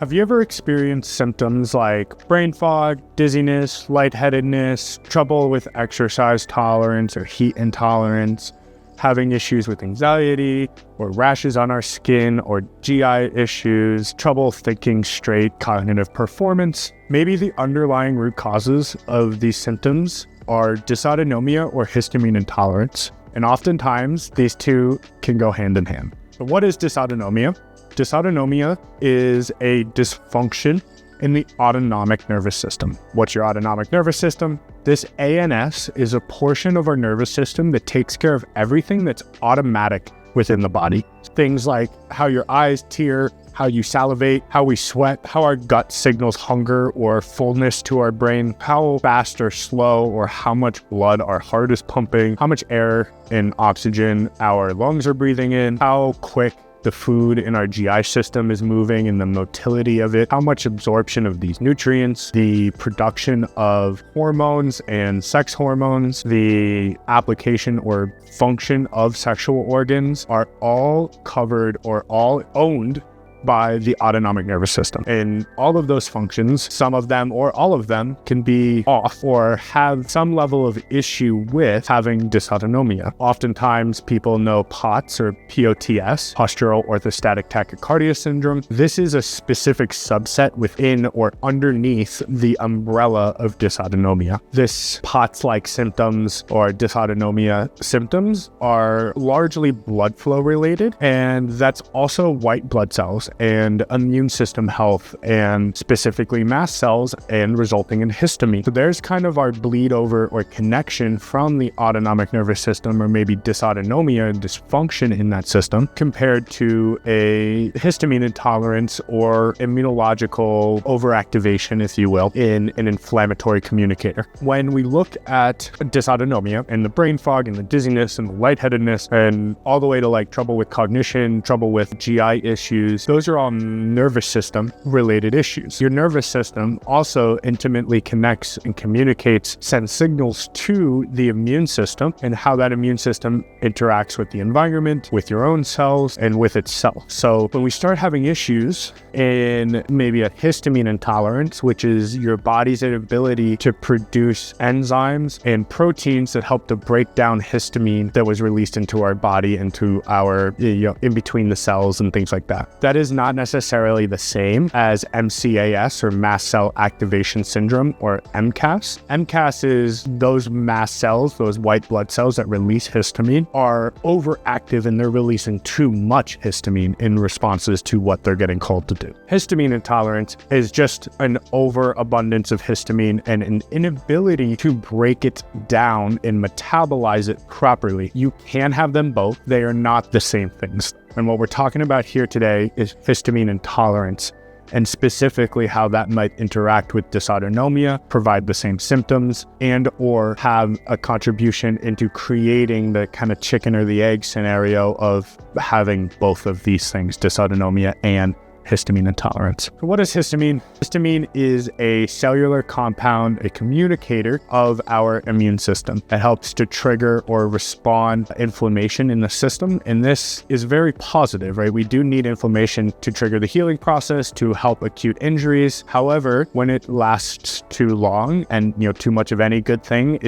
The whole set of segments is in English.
Have you ever experienced symptoms like brain fog, dizziness, lightheadedness, trouble with exercise tolerance or heat intolerance, having issues with anxiety or rashes on our skin or GI issues, trouble thinking straight, cognitive performance? Maybe the underlying root causes of these symptoms are dysautonomia or histamine intolerance. And oftentimes these two can go hand in hand. But what is dysautonomia? Dysautonomia is a dysfunction in the autonomic nervous system. What's your autonomic nervous system? This ANS is a portion of our nervous system that takes care of everything that's automatic within the body. Things like how your eyes tear, how you salivate, how we sweat, how our gut signals hunger or fullness to our brain, how fast or slow or how much blood our heart is pumping, how much air and oxygen our lungs are breathing in, how quick the food in our GI system is moving and the motility of it, how much absorption of these nutrients, the production of hormones and sex hormones, the application or function of sexual organs are all covered or all owned by the autonomic nervous system. And all of those functions, some of them or all of them, can be off or have some level of issue with having dysautonomia. Oftentimes people know POTS or POTS, postural orthostatic tachycardia syndrome. This is a specific subset within or underneath the umbrella of dysautonomia. This POTS-like symptoms or dysautonomia symptoms are largely blood flow related, and that's also white blood cells and immune system health, and specifically mast cells, and resulting in histamine. So there's kind of our bleed over or connection from the autonomic nervous system, or maybe dysautonomia and dysfunction in that system, compared to a histamine intolerance or immunological overactivation, if you will, in an inflammatory communicator. When we look at dysautonomia and the brain fog and the dizziness and the lightheadedness and all the way to like trouble with cognition, trouble with GI issues, those are all nervous system related issues. Your nervous system also intimately connects and communicates, sends signals to the immune system, and how that immune system interacts with the environment, with your own cells, and with itself. So when we start having issues in maybe a histamine intolerance, which is your body's inability to produce enzymes and proteins that help to break down histamine that was released into our body, into our, in between the cells and things like that. That is not necessarily the same as MCAS, or mast cell activation syndrome, or MCAS. MCAS is those mast cells, those white blood cells that release histamine, are overactive and they're releasing too much histamine in responses to what they're getting called to do. Histamine intolerance is just an overabundance of histamine and an inability to break it down and metabolize it properly. You can have them both. They are not the same things. And what we're talking about here today is histamine intolerance, and specifically how that might interact with dysautonomia, provide the same symptoms, and or have a contribution into creating the kind of chicken or the egg scenario of having both of these things, dysautonomia and histamine intolerance. So what is histamine? Histamine is a cellular compound, a communicator of our immune system. It helps to trigger or respond to inflammation in the system. And this is very positive, right? We do need inflammation to trigger the healing process, to help acute injuries. However, when it lasts too long and, too much of any good thing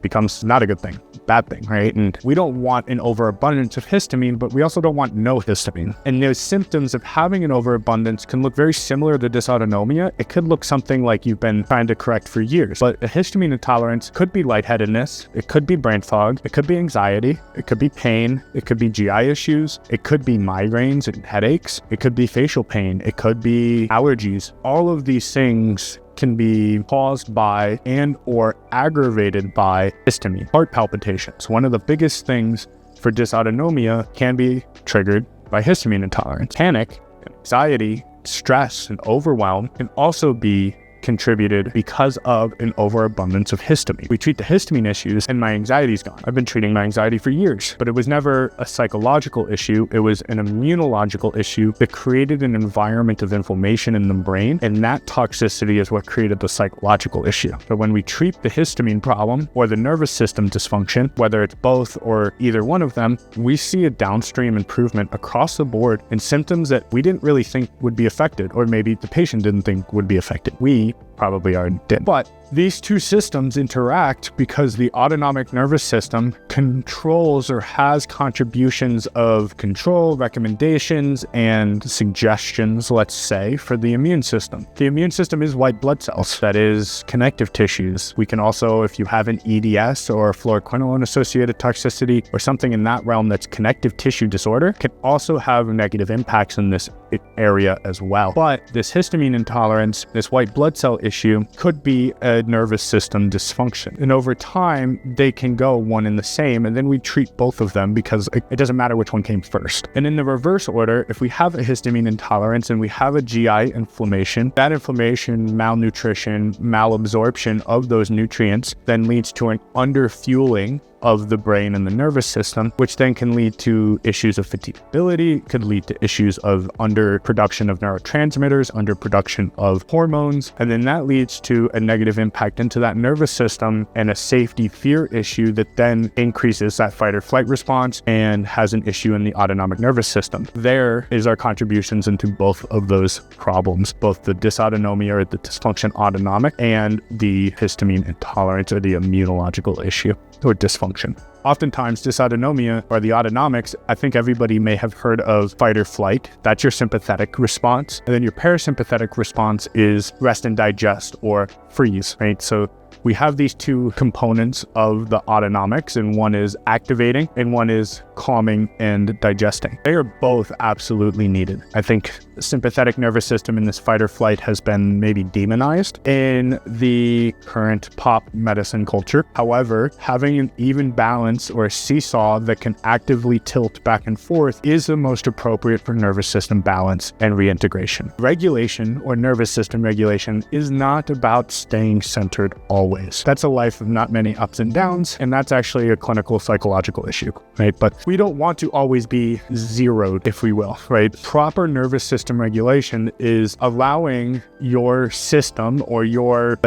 becomes not a good thing, bad thing, right? And we don't want an overabundance of histamine, but we also don't want no histamine. And those symptoms of having an overabundance can look very similar to dysautonomia. It could look something like you've been trying to correct for years, but a histamine intolerance could be lightheadedness, it could be brain fog, it could be anxiety, it could be pain, it could be GI issues, it could be migraines and headaches, it could be facial pain, it could be allergies. All of these things can be caused by and or aggravated by histamine. Heart palpitations, one of the biggest things for dysautonomia, can be triggered by histamine intolerance. Panic, anxiety, stress, and overwhelm can also be contributed because of an overabundance of histamine. We treat the histamine issues and my anxiety's gone. I've been treating my anxiety for years, but it was never a psychological issue. It was an immunological issue that created an environment of inflammation in the brain, and that toxicity is what created the psychological issue. But when we treat the histamine problem or the nervous system dysfunction, whether it's both or either one of them, we see a downstream improvement across the board in symptoms that we didn't really think would be affected, or maybe the patient didn't think would be affected. We probably already did. But these two systems interact because the autonomic nervous system controls or has contributions of control, recommendations, and suggestions, let's say, for the immune system. The immune system is white blood cells, that is connective tissues. We can also, if you have an EDS or fluoroquinolone-associated toxicity or something in that realm that's connective tissue disorder, can also have negative impacts in this area as well. But this histamine intolerance, this white blood cell issue, could be a nervous system dysfunction. And over time, they can go one and the same, and then we treat both of them because it doesn't matter which one came first. And in the reverse order, if we have a histamine intolerance and we have a GI inflammation, that inflammation, malnutrition, malabsorption of those nutrients then leads to an underfueling of the brain and the nervous system, which then can lead to issues of fatigability, could lead to issues of underproduction of neurotransmitters, underproduction of hormones, and then that leads to a negative impact into that nervous system and a safety fear issue that then increases that fight or flight response and has an issue in the autonomic nervous system. There is our contributions into both of those problems, both the dysautonomia or the dysfunction autonomic and the histamine intolerance or the immunological issue or dysfunction. Oftentimes, dysautonomia or the autonomics, I think everybody may have heard of fight or flight. That's your sympathetic response. And then your parasympathetic response is rest and digest or freeze, right? So we have these two components of the autonomics, and one is activating and one is calming and digesting. They are both absolutely needed. I think the sympathetic nervous system in this fight or flight has been maybe demonized in the current pop medicine culture. However, having an even balance or a seesaw that can actively tilt back and forth is the most appropriate for nervous system balance and reintegration. Regulation or nervous system regulation is not about staying centered always. That's a life of not many ups and downs, and that's actually a clinical psychological issue, right? But we don't want to always be zeroed, if we will, right? Proper nervous system regulation is allowing your system or your,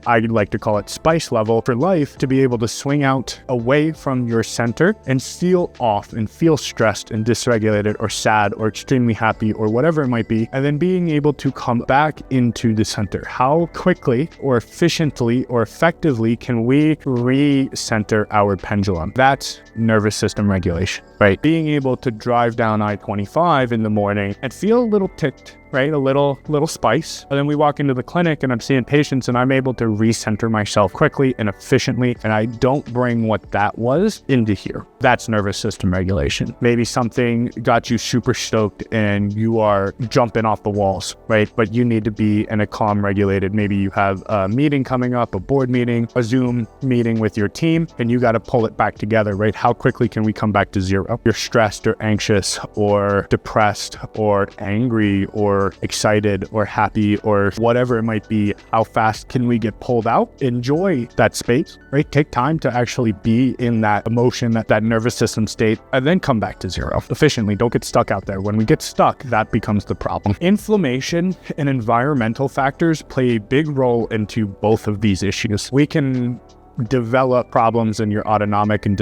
I like to call it spice level for life, to be able to swing out away from your center and feel off and feel stressed and dysregulated or sad or extremely happy or whatever it might be, and then being able to come back into the center. How quickly or efficiently or effectively can we recenter our pendulum? That's nervous system regulation, right? Being able to drive down I-25 in the morning and feel a little ticked, right? A little spice. And then we walk into the clinic and I'm seeing patients and I'm able to recenter myself quickly and efficiently. And I don't bring what that was into here. That's nervous system regulation. Maybe something got you super stoked and you are jumping off the walls, right? But you need to be in a calm, regulated, maybe you have a meeting coming up, a board meeting, a Zoom meeting with your team, and you got to pull it back together, right? How quickly can we come back to zero? You're stressed or anxious or depressed or angry or excited or happy or whatever it might be. How fast can we get pulled out? Enjoy that space, right? Take time to actually be in that emotion, that nervous system state, and then come back to zero efficiently. Don't get stuck out there. When we get stuck, that becomes the problem. Inflammation and environmental factors play a big role into both of these issues. We can develop problems in your autonomic and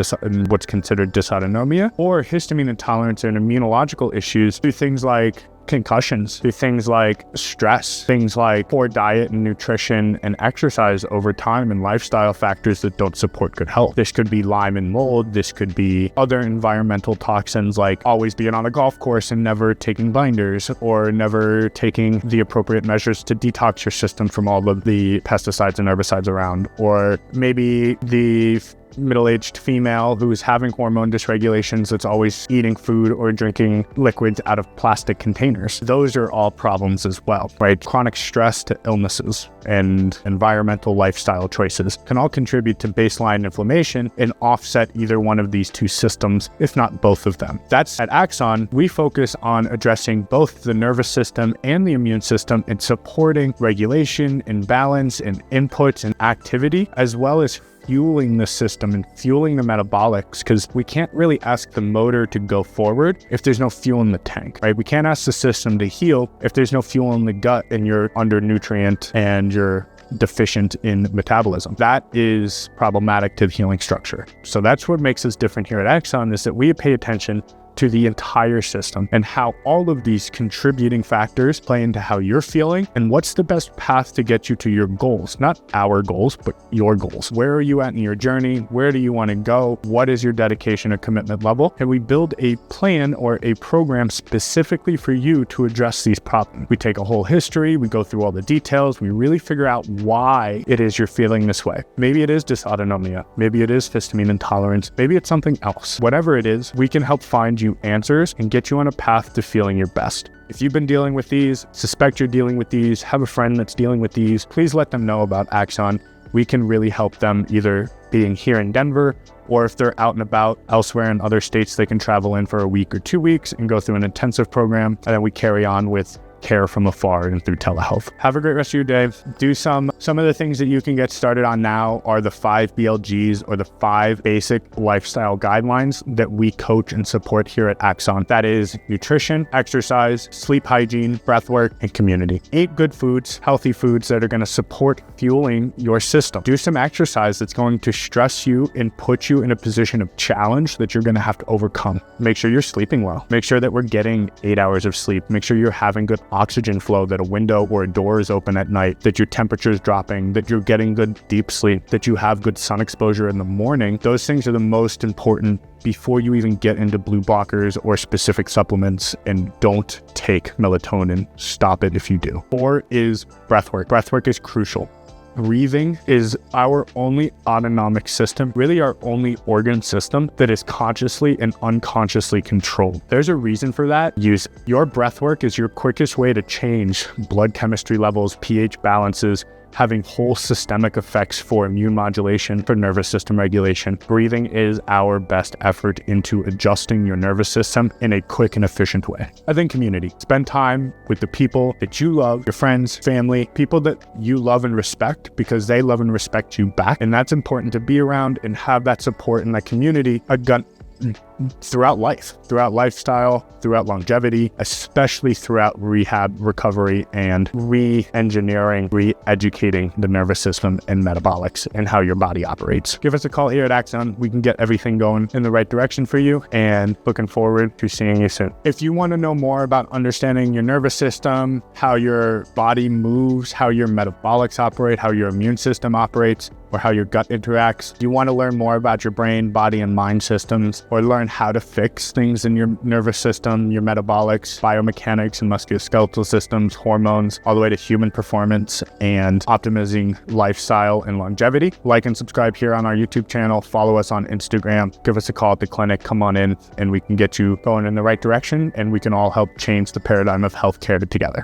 what's considered dysautonomia or histamine intolerance and immunological issues through things like concussions, through things like stress, things like poor diet and nutrition and exercise over time, and lifestyle factors that don't support good health. This could be Lyme and mold. This could be other environmental toxins like always being on a golf course and never taking binders or never taking the appropriate measures to detox your system from all of the pesticides and herbicides around, or maybe the middle-aged female who's having hormone dysregulations that's always eating food or drinking liquids out of plastic containers. Those are all problems as well, right? Chronic stress to illnesses and environmental lifestyle choices can all contribute to baseline inflammation and offset either one of these two systems, if not both of them. That's at Axon, we focus on addressing both the nervous system and the immune system and supporting regulation and balance and inputs and activity, as well as fueling the system and fueling the metabolics, because we can't really ask the motor to go forward if there's no fuel in the tank, right? We can't ask the system to heal if there's no fuel in the gut and you're under nutrient and you're deficient in metabolism. That is problematic to the healing structure. So that's what makes us different here at Axon, is that we pay attention to the entire system and how all of these contributing factors play into how you're feeling and what's the best path to get you to your goals. Not our goals, but your goals. Where are you at in your journey? Where do you want to go? What is your dedication or commitment level? And we build a plan or a program specifically for you to address these problems. We take a whole history, we go through all the details, we really figure out why it is you're feeling this way. Maybe it is dysautonomia, maybe it is histamine intolerance, maybe it's something else. Whatever it is, we can help find you answers and get you on a path to feeling your best. If you've been dealing with these, suspect you're dealing with these, have a friend that's dealing with these, please let them know about Axon. We can really help them, either being here in Denver, or if they're out and about elsewhere in other states, they can travel in for a week or 2 weeks and go through an intensive program, and then we carry on with care from afar and through telehealth. Have a great rest of your day. Do some of the things that you can get started on now are the 5 BLGs, or the 5 basic lifestyle guidelines that we coach and support here at Axon. That is nutrition, exercise, sleep hygiene, breath work, and community. Eat good foods, healthy foods that are going to support fueling your system. Do some exercise that's going to stress you and put you in a position of challenge that you're going to have to overcome. Make sure you're sleeping well. Make sure that we're getting 8 hours of sleep. Make sure you're having good oxygen flow, that a window or a door is open at night, that your temperature is dropping, that you're getting good deep sleep, that you have good sun exposure in the morning. Those things are the most important before you even get into blue blockers or specific supplements. And don't take melatonin. Stop it if you do. 4 is breath work. Breath work is crucial. Breathing is our only autonomic system, really our only organ system that is consciously and unconsciously controlled. There's a reason for that. Your breath work is your quickest way to change blood chemistry levels, pH balances, having whole systemic effects for immune modulation, for nervous system regulation. Breathing is our best effort into adjusting your nervous system in a quick and efficient way. I think community. Spend time with the people that you love, your friends, family, people that you love and respect, because they love and respect you back. And that's important to be around and have that support in that community throughout life, throughout lifestyle, throughout longevity, especially throughout rehab, recovery, and re-engineering, re-educating the nervous system and metabolics and how your body operates. Give us a call here at Axon. We can get everything going in the right direction for you, and looking forward to seeing you soon. If you want to know more about understanding your nervous system, how your body moves, how your metabolics operate, how your immune system operates, or how your gut interacts, you want to learn more about your brain, body, and mind systems, or learn how to fix things in your nervous system, your metabolics, biomechanics, and musculoskeletal systems, hormones, all the way to human performance and optimizing lifestyle and longevity, like and subscribe here on our YouTube channel. Follow us on Instagram. Give us a call at the clinic. Come on in, and we can get you going in the right direction, and we can all help change the paradigm of healthcare together.